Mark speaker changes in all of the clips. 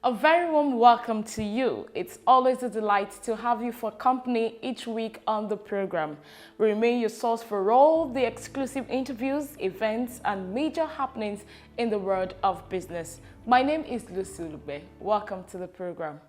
Speaker 1: A very warm welcome to you. It's always a delight to have you for company each week on the program. We remain your source for all the exclusive interviews, events, and major happenings in the world of business. My name is Lucy Lube. Welcome to the program.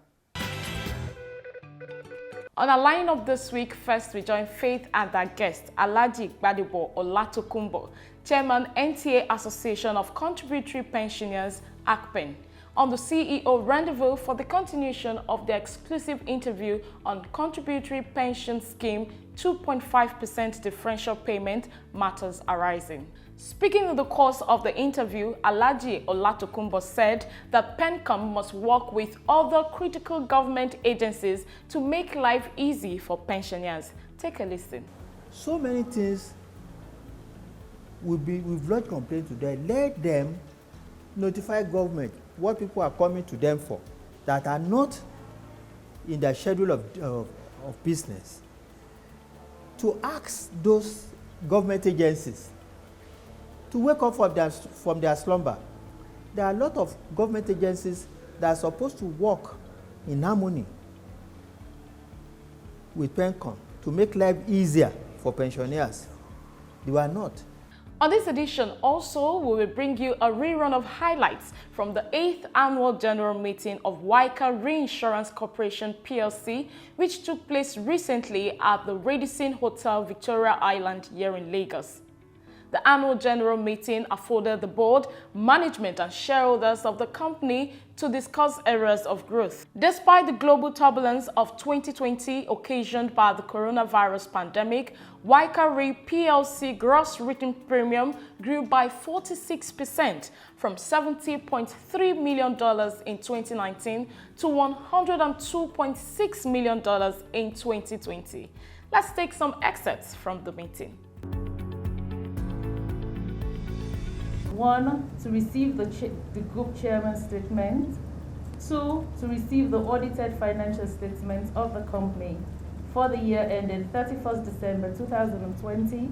Speaker 1: On our lineup this week, first we join Faith and our guest, Alhaji Gbadebo Olatokunbo, Chairman NTA Association of Contributory Pensioners, ACPEN, on the CEO rendezvous for the continuation of the exclusive interview on Contributory Pension Scheme 2.5% differential payment matters arising. Speaking in the course of the interview, Alhaji Olatokunbo said that PENCOM must work with other critical government agencies to make life easy for pensioners. Take a listen.
Speaker 2: So many things we've lodged complaint to them. Let them notify government what people are coming to them for that are not in their schedule of business, to ask those government agencies to wake up from their slumber. There are a lot of government agencies that are supposed to work in harmony with PENCOM to make life easier for pensioners. They were not.
Speaker 1: On this edition, also, we will bring you a rerun of highlights from the 8th Annual General Meeting of WAICA REinsurance Corporation PLC, which took place recently at the Radisson Hotel, Victoria Island, here in Lagos. The annual general meeting afforded the board, management, and shareholders of the company to discuss areas of growth. Despite the global turbulence of 2020 occasioned by the coronavirus pandemic, WAICA Re PLC gross written premium grew by 46% from $70.3 million in 2019 to $102.6 million in 2020. Let's take some excerpts from the meeting.
Speaker 3: 1, to receive the group chairman's statement. 2, to receive the audited financial statements of the company for the year ended 31st December 2020,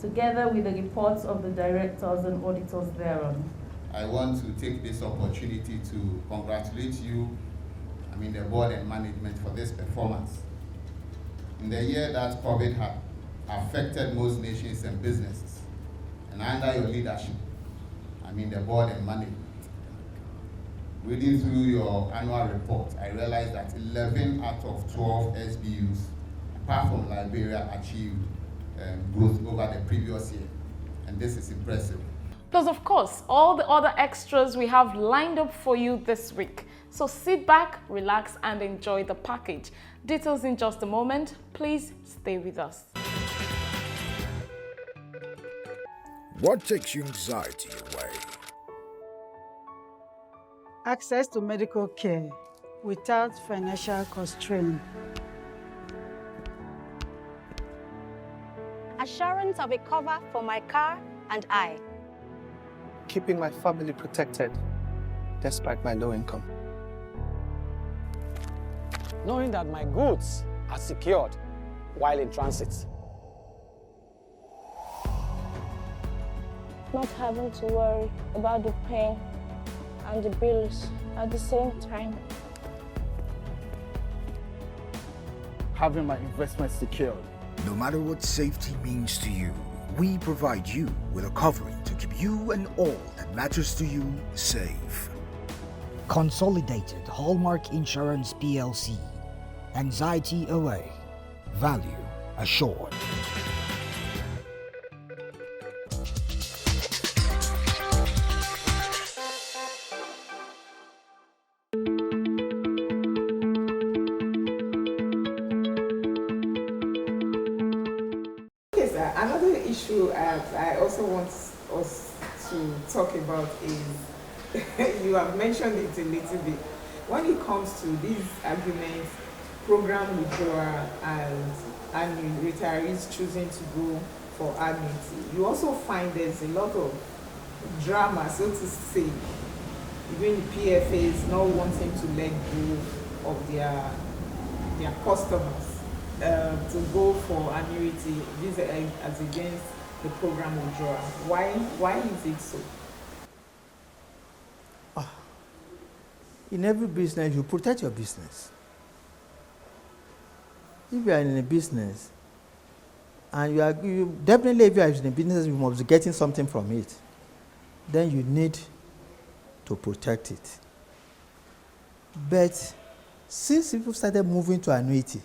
Speaker 3: together with the reports of the directors and auditors thereon.
Speaker 4: I want to take this opportunity to congratulate you, the board and management, for this performance. In the year that COVID had affected most nations and businesses, and under your leadership, the board and management. Reading through your annual report, I realized that 11 out of 12 SBUs, apart from Liberia, achieved growth over the previous year. And this is impressive.
Speaker 1: Plus, of course, all the other extras we have lined up for you this week. So sit back, relax, and enjoy the package. Details in just a moment. Please stay with us.
Speaker 5: What takes your anxiety away?
Speaker 6: Access to medical care without financial constraint.
Speaker 7: Assurance of a cover for my car and I.
Speaker 8: Keeping my family protected despite my low income.
Speaker 9: Knowing that my goods are secured while in transit.
Speaker 10: Not having to worry about the pain and the bills at the same time.
Speaker 8: Having my investment secured.
Speaker 5: No matter what safety means to you, we provide you with a covering to keep you and all that matters to you safe.
Speaker 11: Consolidated Hallmark Insurance PLC. Anxiety away. Value assured.
Speaker 12: Another issue I also want us to talk about is, you have mentioned it a little bit, when it comes to these arguments, program withdrawal and retirees choosing to go for annuity, you also find there's a lot of drama, so to say, even the PFAs not wanting to let go of their customers to go for annuity, this as against the program withdrawal. Why is it so?
Speaker 2: in every business, you protect your business. If you are in a business, and definitely if you are in a business, you must be getting something from it, then you need to protect it. But since people started moving to annuity,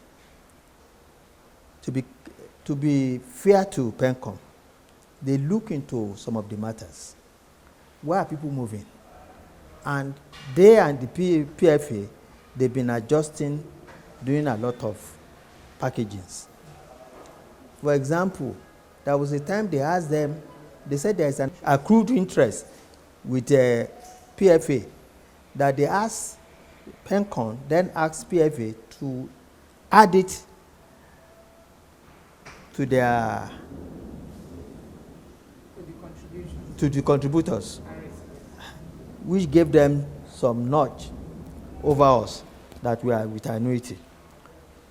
Speaker 2: to be fair to PENCOM, they look into some of the matters. Why are people moving? And they and the PFA, they've been adjusting, doing a lot of packagings. For example, there was a time they asked them, they said there's an accrued interest with PFA, that they asked PENCOM, then asked PFA to add it to their to the contributors, which gave them some nudge over us that we are with annuity.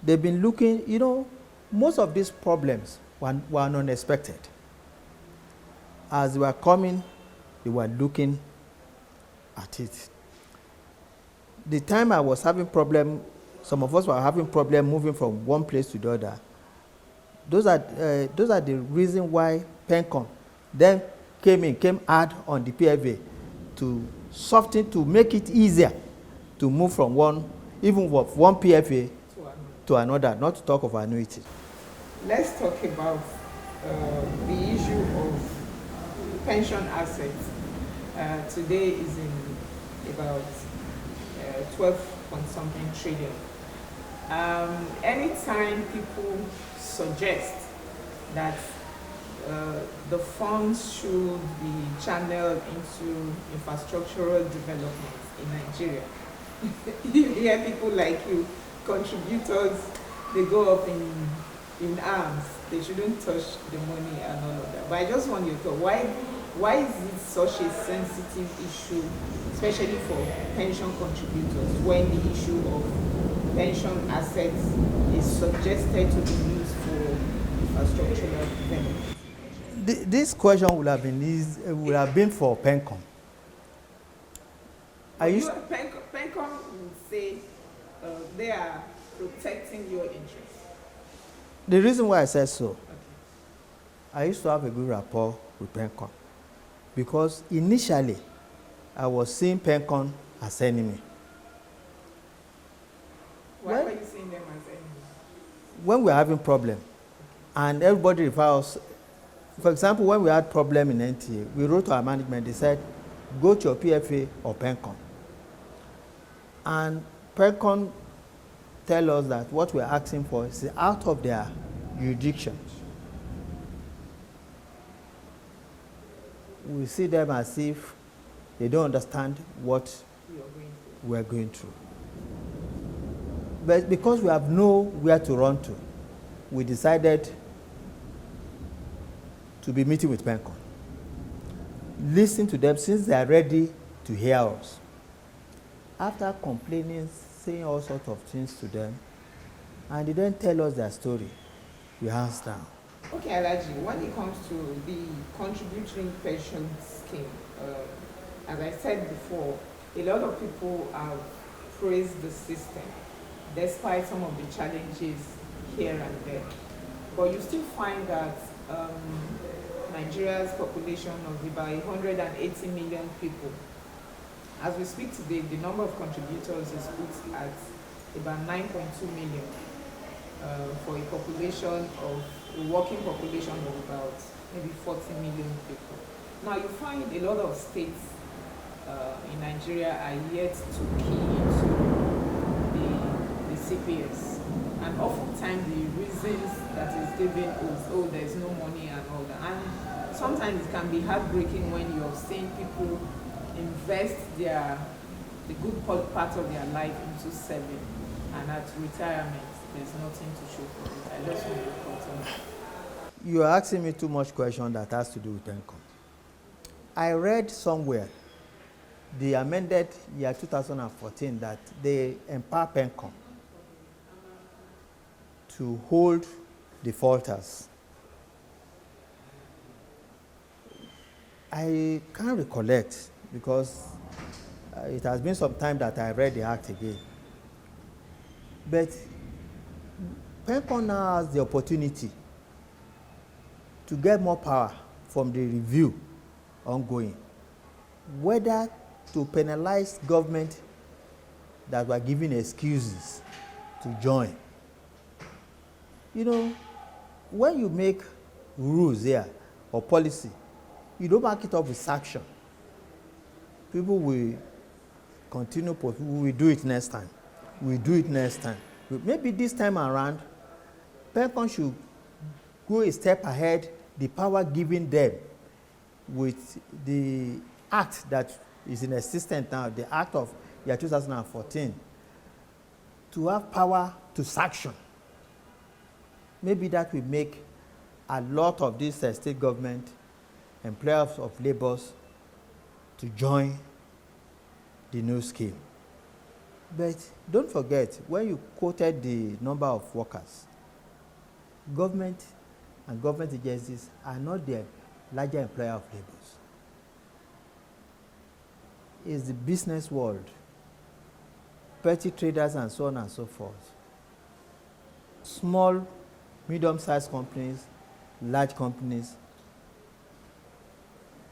Speaker 2: They've been looking, most of these problems were unexpected. As they were coming, they were looking at it. The time I was having problem, some of us were having problem moving from one place to the other. Those are the reason why PENCOM then came hard on the PFA to soften, to make it easier to move from one PFA to another, not to talk of annuity.
Speaker 12: Let's talk about the issue of pension assets. Today is in about 12-point-something trillion. Anytime people suggest that the funds should be channeled into infrastructural development in Nigeria, you hear people like you, contributors, they go up in arms. They shouldn't touch the money and all of that. But I just want you to know, why is it such a sensitive issue, especially for pension contributors, when the issue of pension assets is suggested to be used for infrastructural development?
Speaker 2: This question would have been for PENCOM.
Speaker 12: PENCOM would say they are protecting your interests.
Speaker 2: The reason why I said so, I used to have a good rapport with PENCOM because initially I was seeing PENCOM as enemy.
Speaker 12: Why were you seeing them as enemies?
Speaker 2: When we were having problem, and everybody refers, for example, when we had problem in NTA, we wrote to our management, they said, go to your PFA or PENCOM. And PENCOM tell us that what we're asking for is out of their jurisdiction. We see them as if they don't understand what we're going through. But because we have nowhere to run to, we decided to be meeting with PENCOM. Listen to them since they are ready to hear us. After complaining, saying all sorts of things to them, and they then tell us their story, we hands down.
Speaker 12: Okay, Alaji, when it comes to the contributory pension scheme, as I said before, a lot of people have praised the system, despite some of the challenges here and there. But you still find that Nigeria's population of about 180 million people. As we speak today, the number of contributors is put at about 9.2 million for a population of a working population of about maybe 40 million people. Now you find a lot of states in Nigeria are yet to key into the CPS, and oftentimes the reasons that is given is, there's no money and all that. And sometimes it can be heartbreaking when you're seeing people invest the good part of their life into saving, and at retirement there's nothing to show for it. I just want to report.
Speaker 2: You are asking me too much question that has to do with PENCOM. I read somewhere the amended year 2014 that they empower PENCOM to hold defaulters. I can't recollect because It has been some time that I read the act again. But PENCON now has the opportunity to get more power from the review ongoing, whether to penalize government that were giving excuses to join. You know, when you make rules here or policy, you don't back it up with sanction. People will continue, we will do it next time. We'll do it next time. Maybe this time around, PENCON should go a step ahead, the power given them with the act that is in existence now, the act of year 2014, to have power to sanction. Maybe that will make a lot of these state government employers of labours to join the new scheme. But don't forget, when you quoted the number of workers, government and government agencies are not the larger employer of labours. It's the business world, petty traders and so on and so forth. Small, medium-sized companies, large companies,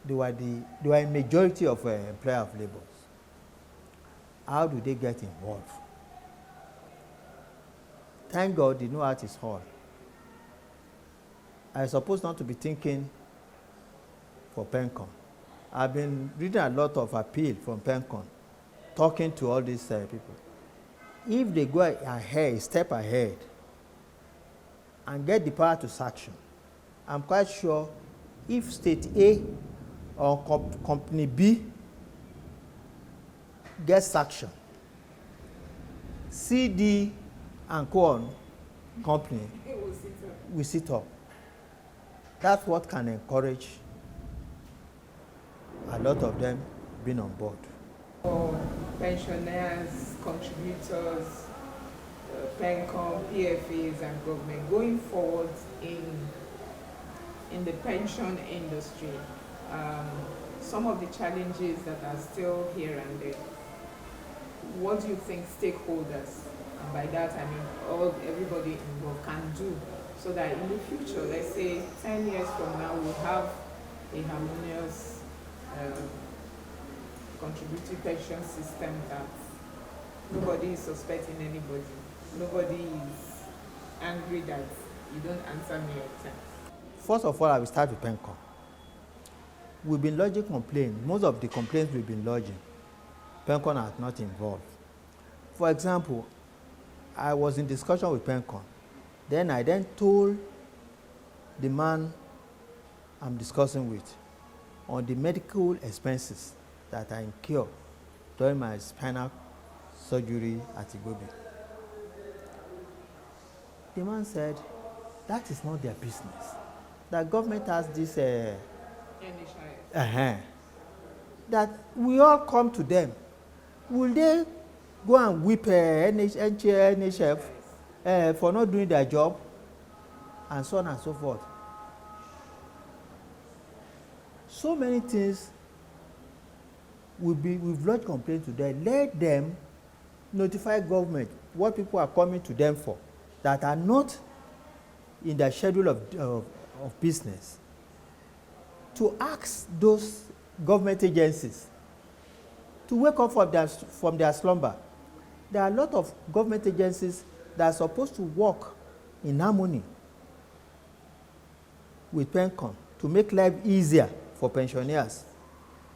Speaker 2: they were a majority of employer of labours. How do they get involved? Thank God they know how it is hard. I suppose not to be thinking for PENCON. I've been reading a lot of appeal from PENCON, talking to all these people. If they go ahead, step ahead, and get the power to sanction, I'm quite sure if state A or company B gets sanction, C, D, and co on company will sit up. That's what can encourage a lot of them being on board.
Speaker 12: For pensioners, contributors, PENCON, PFAs, and government going forward in the pension industry, some of the challenges that are still here and there. What do you think stakeholders, and by that I mean everybody involved, can do so that in the future, let's say 10 years from now, we'll have a harmonious contributory pension system that nobody is suspecting anybody, nobody is angry that you don't answer me on time?
Speaker 2: First of all, I will start with PENCON. We've been lodging complaints. Most of the complaints we've been lodging, PENCON are not involved. For example, I was in discussion with PENCON. Then I told the man I'm discussing with on the medical expenses that I incurred during my spinal surgery at Igobi. The man said, that is not their business. The government has this, that we all come to them. Will they go and whip NHF for not doing their job? And so on and so forth. So many things we've lodged complaints to them. Let them notify government what people are coming to them for that are not in their schedule of business, to ask those government agencies to wake up from their slumber. There are a lot of government agencies that are supposed to work in harmony with PENCON to make life easier for pensioners.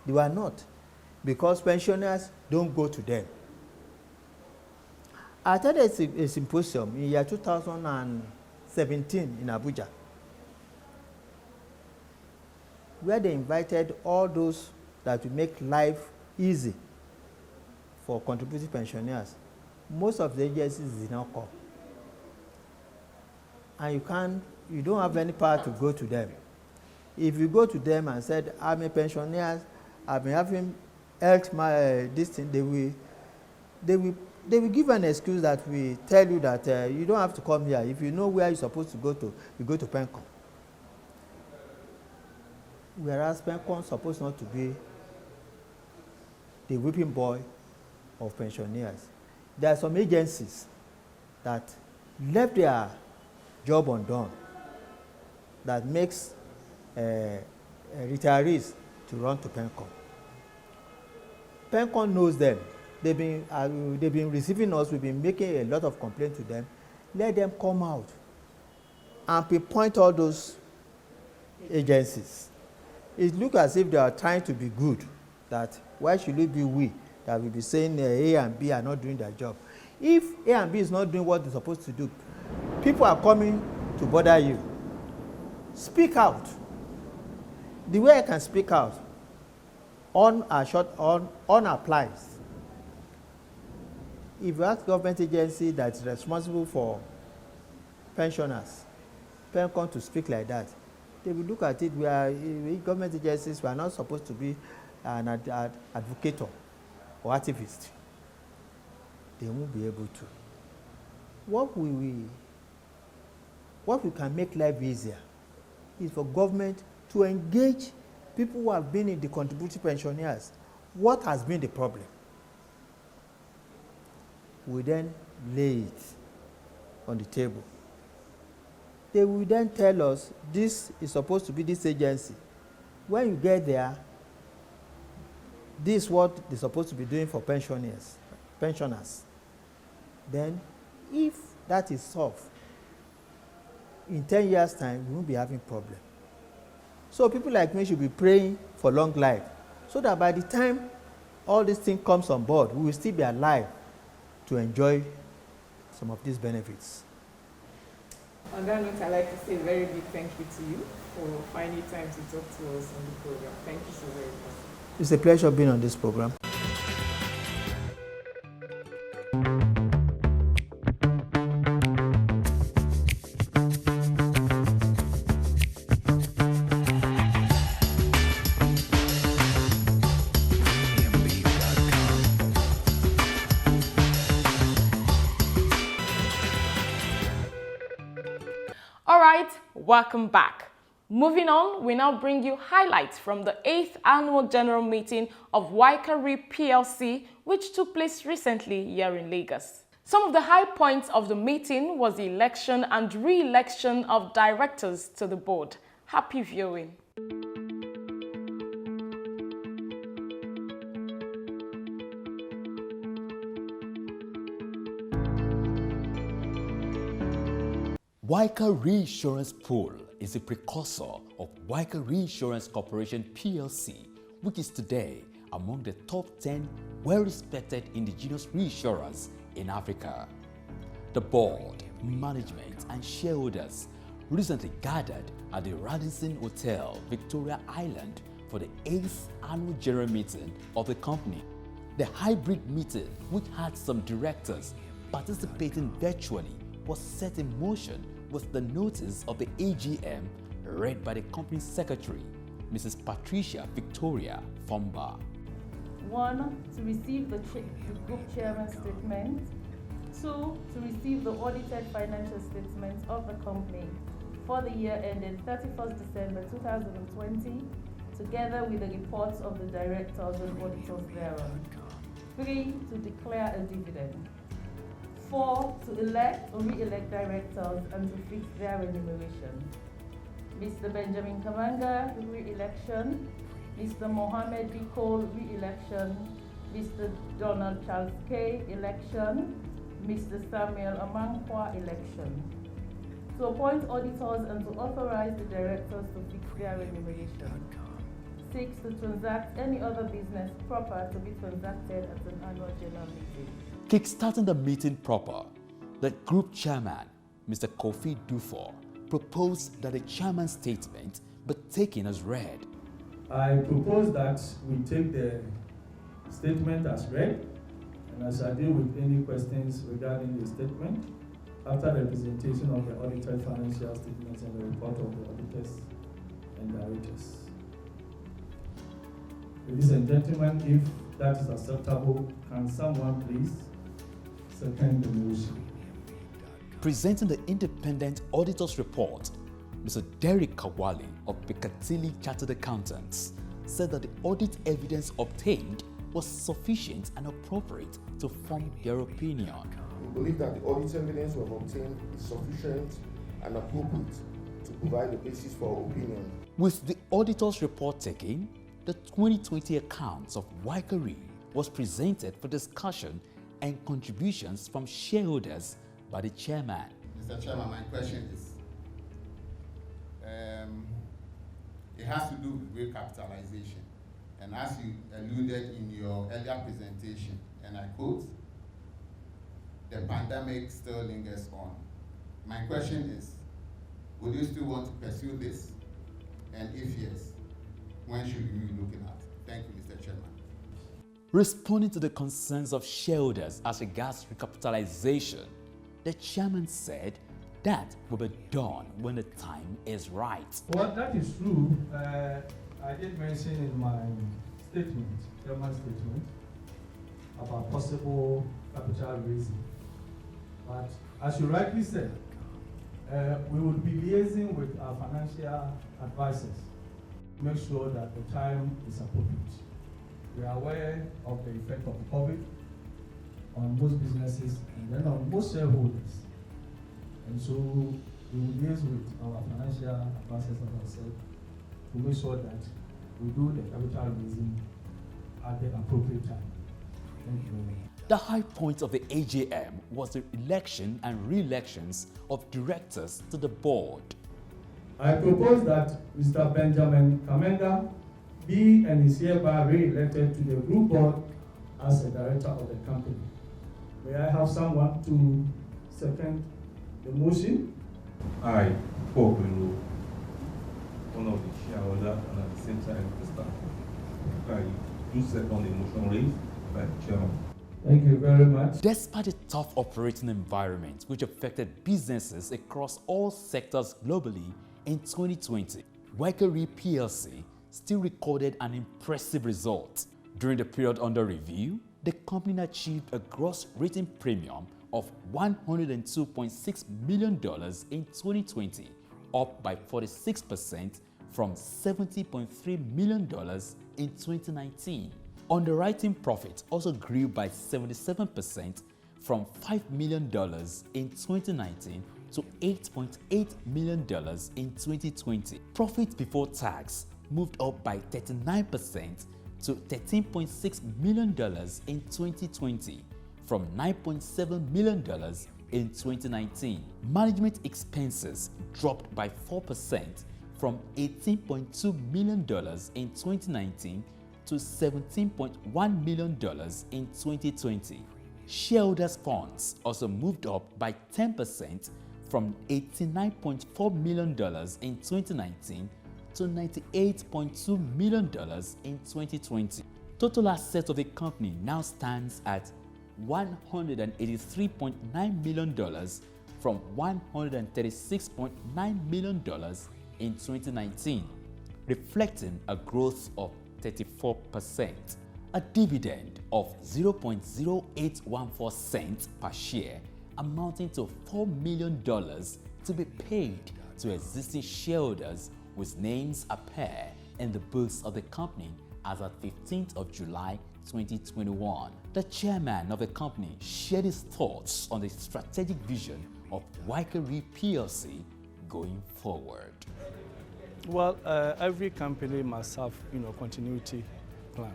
Speaker 2: They were not, because pensioners don't go to them. I attended a symposium in year 2017 in Abuja, where they invited all those that will make life easy for contributing pensioners. Most of the agencies did not come. And you don't have any power to go to them. If you go to them and said, I'm a pensioner, I've been having health, this thing, they will give an excuse that we tell you that you don't have to come here. If you know where you're supposed to go to, you go to PENCON. Whereas PENCON is supposed not to be the whipping boy of pensioners. There are some agencies that left their job undone that makes retirees to run to PENCOM. PENCOM knows them. They've been receiving us. We've been making a lot of complaints to them. Let them come out and pinpoint all those agencies. It looks as if they are trying to be good, that why should it be we that will be saying A and B are not doing their job? If A and B is not doing what they're supposed to do, people are coming to bother you. Speak out. The way I can speak out on applies. If you ask government agency that's responsible for pensioners, PENCOM to speak like that, they will look at it. We government agencies, we are not supposed to be an advocate or activist. They won't be able to. What we can make life easier is for government to engage people who have been in the contributory pensioners. What has been the problem? We then lay it on the table. They will then tell us this is supposed to be this agency. When you get there, this is what they're supposed to be doing for pensioners. Then, if that is solved, in 10 years' time, we won't be having problem. So people like me should be praying for long life, so that by the time all this thing comes on board, we will still be alive to enjoy some of these benefits.
Speaker 12: On that note, I'd like to say a very big thank you to you for finding time to talk to us on the program. Thank you so very much.
Speaker 2: It's a pleasure being on this program.
Speaker 1: All right, welcome back. Moving on, we now bring you highlights from the 8th Annual General Meeting of WAICA RE PLC, which took place recently here in Lagos. Some of the high points of the meeting was the election and re-election of directors to the board. Happy viewing.
Speaker 13: WAICA REinsurance Pool is a precursor of WAICA REinsurance Corporation PLC, which is today among the top 10 well-respected indigenous reinsurers in Africa. The board, management, and shareholders recently gathered at the Radisson Hotel, Victoria Island for the 8th Annual General Meeting of the company. The hybrid meeting, which had some directors participating virtually, was set in motion with the notice of the AGM read by the company secretary, Mrs. Patricia Victoria Fomba.
Speaker 3: 1. To receive the group chairman's statement. 2. To receive the audited financial statements of the company for the year ended 31st December 2020, together with the reports of the directors and auditors thereon. 3. To declare a dividend. 4. To elect or re-elect directors and to fix their remuneration. Mr. Benjamin Kamanga, re-election. Mr. Mohammed B. Cole, re-election. Mr. Donald Charles K. election. Mr. Samuel Amankwa, election. To appoint auditors and to authorize the directors to fix their remuneration. 6. To transact any other business proper to be transacted at an annual general meeting.
Speaker 13: Kickstarting the meeting proper, the group chairman, Mr. Kofi Dufour, proposed that the chairman's statement be taken as read.
Speaker 14: I propose that we take the statement as read, and I shall deal with any questions regarding the statement after the presentation of the audited financial statements and the report of the auditors and directors. Ladies and gentlemen, if that is acceptable, can someone please second the motion?
Speaker 13: Presenting the independent auditor's report, Mr. Derek Kawali of Piccadilly Chartered Accountants said that the audit evidence obtained was sufficient and appropriate to form their opinion.
Speaker 15: We believe that the audit evidence we have obtained is sufficient and appropriate to provide the basis for our opinion.
Speaker 13: With the auditor's report taken, the 2020 accounts of WAICA Re was presented for discussion and contributions from shareholders by the chairman.
Speaker 4: Mr. Chairman, my question is, it has to do with recapitalization. And as you alluded in your earlier presentation, and I quote, the pandemic still lingers on. My question is, would you still want to pursue this? And if yes, when should we be looking at? Thank you, Mr. Chairman.
Speaker 13: Responding to the concerns of shareholders as regards recapitalization, the chairman said that will be done when the time is right.
Speaker 14: Well, that is true. I did mention in my statement, chairman's statement, about possible capital raising. But as you rightly said, we will be liaising with our financial advisors to make sure that the time is appropriate. We are aware of the effect of COVID on most businesses and then on most shareholders. And so we will liaise with our financial advisors, as I said, to make sure that we do the capital raising at the appropriate time. Thank you very much.
Speaker 13: The high point of the AGM was the election and re-elections of directors to the board.
Speaker 14: I propose that Mr. Benjamin Kamenga be and is hereby re-elected to the group board as a director of the company. May I have someone to second the motion?
Speaker 16: I, Paul Bello, one of the shareholders and at the same time the staff. I do second the motion raised by the chairman.
Speaker 14: Thank you very much.
Speaker 13: Despite the tough operating environment which affected businesses across all sectors globally in 2020, WAICA Re PLC still recorded an impressive result. During the period under review, the company achieved a gross written premium of $102.6 million in 2020, up by 46% from $70.3 million in 2019. Underwriting profit also grew by 77% from $5 million in 2019 to $8.8 million in 2020. Profit before tax moved up by 39% to $13.6 million in 2020 from $9.7 million in 2019. Management expenses dropped by 4% from $18.2 million in 2019 to $17.1 million in 2020. Shareholders' funds also moved up by 10% from $89.4 million in 2019 to $98.2 million in 2020. Total assets of the company now stands at $183.9 million from $136.9 million in 2019, reflecting a growth of 34%. A dividend of 0.0814 cents per share amounting to $4 million to be paid to existing shareholders whose names appear in the books of the company as of 15th of July 2021. The chairman of the company shared his thoughts on the strategic vision of WAICA Re PLC going forward.
Speaker 14: Well, every company must have, continuity plan.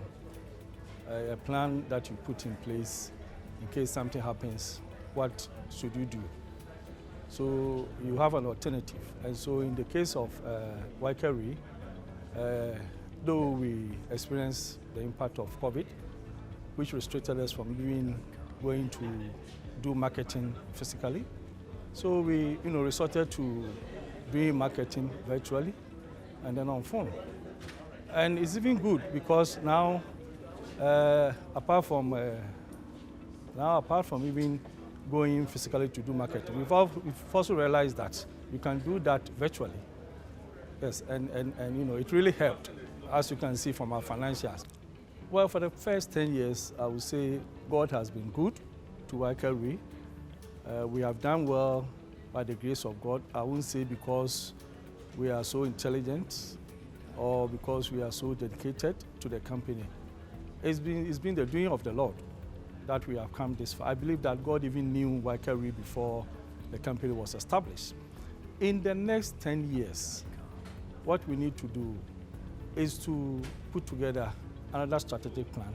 Speaker 14: A plan that you put in place in case something happens. What should you do? So you have an alternative. And so in the case of WAICA Re, though we experienced the impact of COVID, which restricted us from going to do marketing physically, so we resorted to doing marketing virtually and then on phone. And it's even good because now, apart from even going physically to do marketing, we've also realized that you can do that virtually. Yes, and it really helped, as you can see from our financials. Well, for the first 10 years, I would say God has been good to WAICA Re. We have done well by the grace of God. I wouldn't say because we are so intelligent or because we are so dedicated to the company. It's been the doing of the Lord that we have come this far. I believe that God even knew WAICA Re before the company was established. In the next 10 years, what we need to do is to put together another strategic plan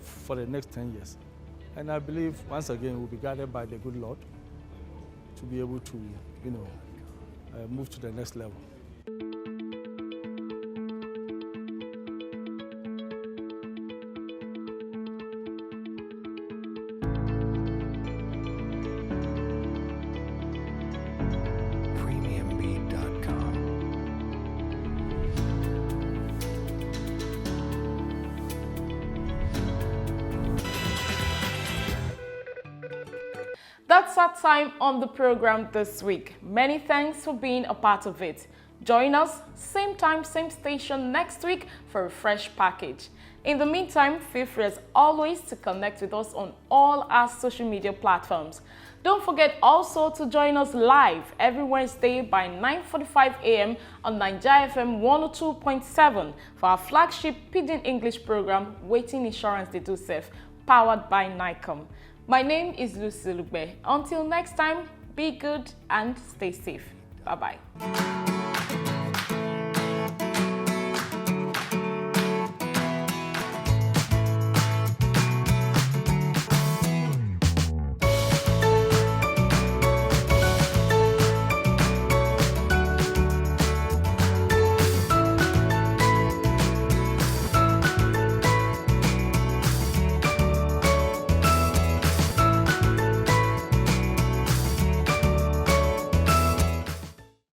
Speaker 14: for the next 10 years. And I believe, once again, we'll be guided by the good Lord to be able to, move to the next level.
Speaker 1: That's our time on the program this week. Many thanks for being a part of it. Join us, same time, same station next week for a fresh package. In the meantime, feel free as always to connect with us on all our social media platforms. Don't forget also to join us live every Wednesday by 9:45 a.m. on Nigeria FM 102.7 for our flagship Pidgin English program, Waiting Insurance They Do Safe, powered by NICOM. My name is Lucy Lugbe. Until next time, be good and stay safe. Bye-bye.